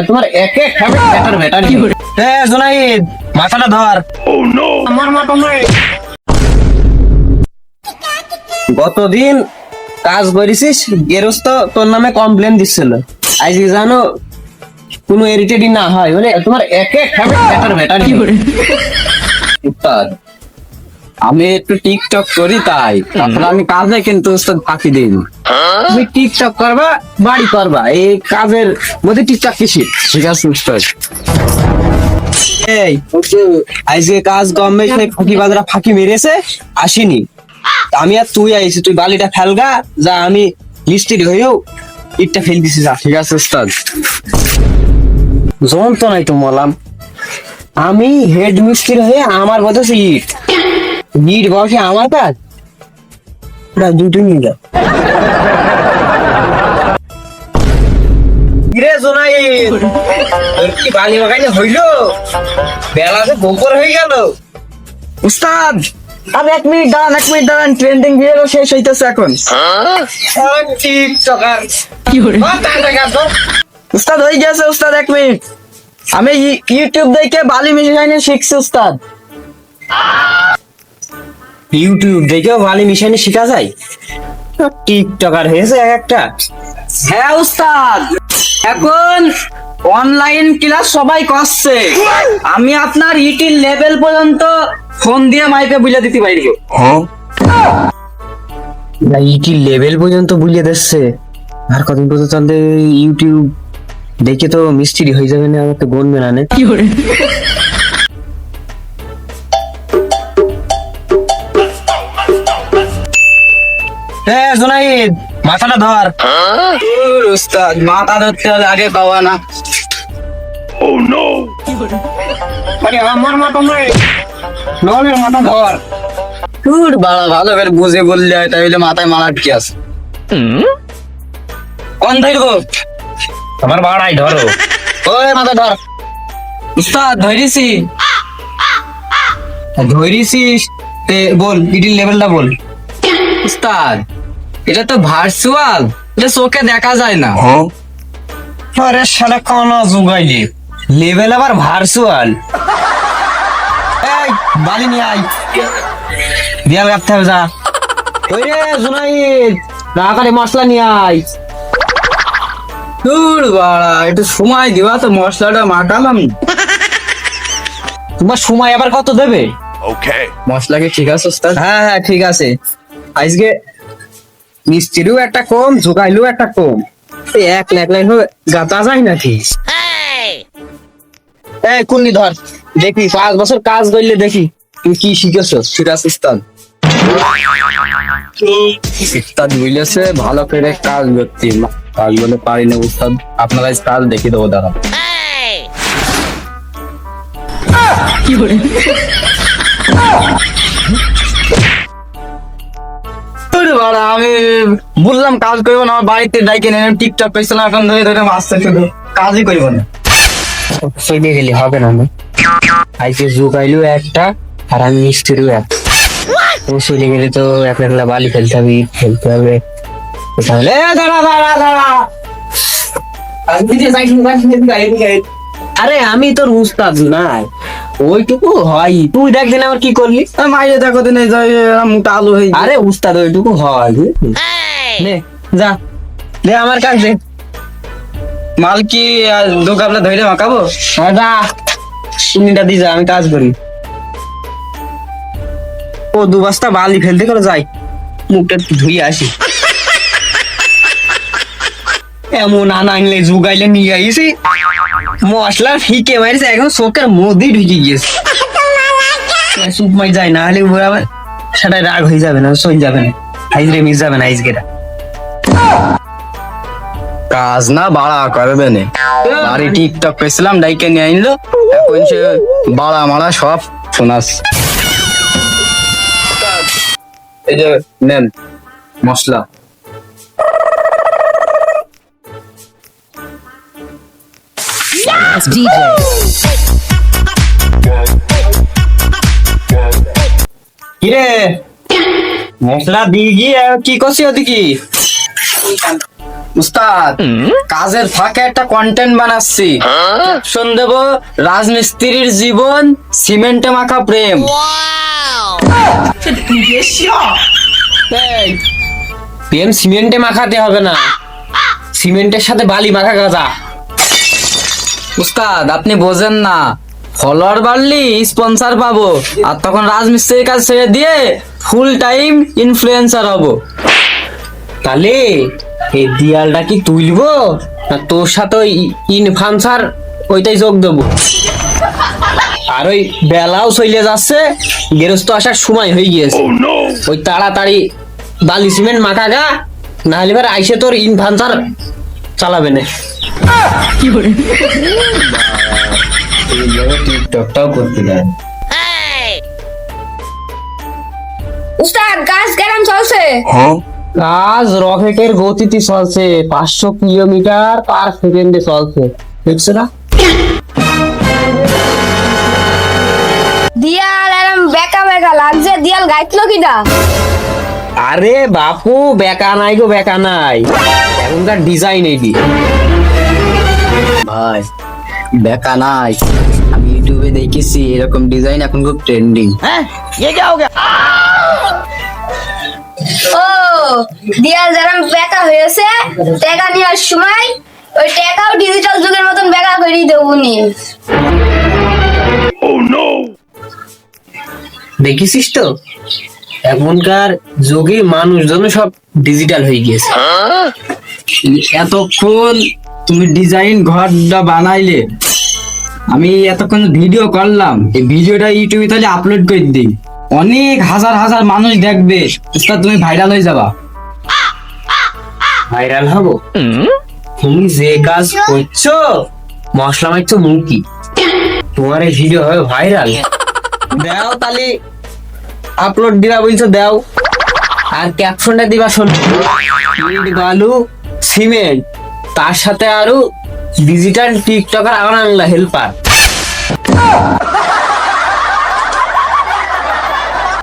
তোমার এক এক খাবে ব্যাটার ব্যাটার জোনাইদ মাথাটা ধর। আমার মাথা নয়। গতদিন কাজ করেছিস গেরস্ত তোর নামে কমপ্লেন দিচ্ছিল, আজকে জানো কোনো এরিটেডই না হয় মানে তোমার এক এক খাবে ব্যাটার ব্যাটার। উস্তাদ আমি একটু টিকটক করি তাই, তারপরে আমি কাজে কিন্তু উস্তাদ ফাঁকি দিই। তুমি টিকটক করবা বাড়ি করবা, এই কাজের মধ্যে টিকটক কিসি? ঠিক আছে উস্তাদ। এই আজকে কাজ কম ফাঁকি বাজরা ফাঁকি মেরেছে আসিনি, আমি আর তুই আইছি, তুই বালিটা ফেলগা যা, আমি মিস্ত্রি হয়েও ইটটা ফেল দিছি যা। ঠিক আছে উস্তাদ। যন্ত্র নাই তো মলাম, আমি হেড মিস্ত্রি হয়ে আমার বলতেছি ইট ইট বসে আমার কাজ দুটো নিয়ে যাও। কি বালি বাগাইলে হইলো, বেলা তো গোবর হয়ে গেল। উস্তাদ আর 1 মিনিট দাঁড়ান, 1 মিনিট দাঁড়ান, ট্রেন্ডিং ভিডিও শেষ হইতেছে এখন। টিকটকার উস্তাদ হয়ে গেছে উস্তাদ, 1 মিনিট। আমি ইউটিউব দেখে বালি মিশাইনে শিখছি উস্তাদ। ইউটিউব দেখেও বালি মিশাইনি শিখা যায়? টিকটকার হয়েছে এক একটা। হ্যাঁ উস্তাদ, এখন অনলাইন ক্লাস সবাই করছে, আমি আপনার ইটির লেভেল পর্যন্ত ফোন দিয়ে মাইকে বুঝে দিতে পারবো। ইটি লেভেল পর্যন্ত বুঝিয়ে দিচ্ছে, আর কতদিন পর্যন্ত চলতে ইউটিউব দেখে তো মিস্ত্রি হয়ে যাবে না, আমার তো গণবে না। কি করে জোনাইদ মাথাটা ধর। উস্তাদ মাথা ধরতে হলে আগে পাওয়া না। আরে আমার মাথা নয়, নলের মাথা ধর। তোর বাড়া ভালো করে বুঝে বললে হয়, তাই বলে মাথায় মারার কি আছে? কোন ধরবো? আমার বাড়াই ধরো। ওই মাথা ধর। উস্তাদ ধরেছি। ধরিছিস বল, ইটির লেভেলটা বল। উস্তাদ এটা তো ভার্চুয়াল, এটা চোখে দেখা যায় না। আরে শালা কানা জুগাইলি, লেভেল আবার ভার্চুয়াল। এই বালি নিয়ে আয়, দেয়াল গাঁথতে হবে যা। ওই রে জুনাইদ রাখারে মশলা নিয়ে আয়। তোর বাড়া একটু সময় দিবা তো, মশলাটা মাখালাম। তোমার সময় আবার কত দেবে? মশলা কি ঠিক আছে উস্তাদ? হ্যাঁ হ্যাঁ ঠিক আছে। আজকে মিস্ত্রিও একটা কম, জোগাইলেও একটা কম, এক লাইন গাতা যায় নাকি? এই কুন্নি ধর, দেখি 5 বছর কাজ করলে দেখি তুই কি শিখেছ। ঠিক আছে উস্তাদ। উস্তাদ বুঝলেছে ভালো করে কাজ করতে, কাজ বলে পারি না উস্তাদ, আপনারা কাজ দেখি দেবো দাঁড়া। কি করে আমি বললাম কাজ করবো না, আমার বাড়িতে ডাইকে নেন টিকটক পেয়েছিলাম, এখন ধরে ধরে মারছে, শুধু কাজই করবো না। চলে গেলে হবে না। আজকে জোগাইলেও একটা আর আমি মিস্ত্রিও একটা, ও চলে গেলে তো একলা বালি ফেলতে হবে, ইট ফেলতে হবে। তাহলে দাঁড়া দাঁড়া দাঁড়া, আরে আমি তোর উস্তাদ নাই, ওইটুকু হয়। তুই দেখদিন আমার কি করলি, মাইরে দেখো দিন মুখটা আলু হয়ে। আরে উস্তাদ ওইটুকু হয়। নে যা, দে আমার কাজ দে। মাল কি দু কাপলা ধরে মাখাবো? যা চিনিটা দি যা, আমি কাজ করি। ও 2 বস্তা বালি ফেলতে করে যাই, মুখটা একটু ধুয়ে আসি। এমন আনাইলে জুগাইলে নিয়ে আইছি, মশলা ফিকে মারিছে, এখন চোখের মধ্যে ঢুকে গিয়েছে। সুপ মাই যায় না হলে সেটা রাগ হয়ে যাবে না, সই যাবে না, আইজরে মিস যাবে না আইজকেটা। কাজ না বাড়া করবে না, বাড়ি টিকটক পেয়েছিলাম ডাইকে নিয়ে আনলো, এখন সে বাড়া মারা সব শোনাস। এই যে নেন মশলা। DJ. কিরে মশলা দিয়ে গিয়ে কি করছি ওদিকে? উস্তাদ কাজের ফাঁকে একটা কন্টেন্ট বানাচ্ছি, ক্যাপশন দেব রাজমিস্ত্রির জীবন সিমেন্টে মাখা প্রেম। এই, প্রেম সিমেন্টে মাখাতে হবে না, সিমেন্টের সাথে বালি মাখা গাজা। উস্তাদ আপনি বোঝেন না, ফলোয়ার বাড়লি স্পন্সর পাবো, আর তখন রাজমিস্ত্রির কাজ ছেড়ে দিয়ে ফুল টাইম ইনফ্লুয়েন্সার হব। তাহলে এই দেয়ালটা কি তুলবো না তোর সাথে ওই ইনফ্লুয়েন্সার ওইটাই যোগ দেবো? আর ওই বেলাও চলে যাচ্ছে, গেরস্ত আসার সময় হয়ে গিয়েছে, ওই তাড়াতাড়ি বালি সিমেন্ট মাখা গা, নাহলে এবার আইসে তোর ইনফ্লুয়েন্সার চালাবে না। টিকটকটাও করতে দেয়। উস্তাদ গাছ কেমন চলছে? কাজ রকেটের গতিতে চলছে, 500 কিলোমিটার পার সেকেন্ডে চলছে, দেখছো না? দিয়াল এরম বেকা বেকা লাগছে, দিয়াল গাইতলো কিটা? আরে বাপু বেকা নাই গো, বেকা নাই, এখনকার ডিজাইন এই দি। ভাই বেকা নাই, আমি ইউটিউবে দেখেছি এরকম ডিজাইন এখন খুব ট্রেন্ডিং। ও দিয়াল যেরম বেকা হয়েছে, টাকা নেওয়ার সময় ওই টাকাও ডিজিটাল যুগের মতন বেকা করে দেবুনি। দেখেছিস তো এখনকার যুগে মানুষজন সব ডিজিটাল হয়ে গিয়েছে। এতক্ষণ তুমি ডিজাইন ঘরটা বানাইলে, আমি এতক্ষণ ভিডিও করলাম, এই ভিডিওটা ইউটিউবে তাহলে আপলোড করে দিই, অনেক হাজার হাজার মানুষ দেখবে, উস্তাদ তুমি ভাইরাল হয়ে যাবা। ভাইরাল হবো? তুমি যে কাজ করছো মশলা মারছো মুখি, তোমার এই ভিডিও হবে ভাইরাল। দাও তাহলে আপলোড দিবা বলছো, দাও। আর ক্যাপশনটা দিবা শোন, ইট বালু সিমেন্ট, তার সাথে আরো ডিজিটাল টিকটকার আনাংলা হেল্পার।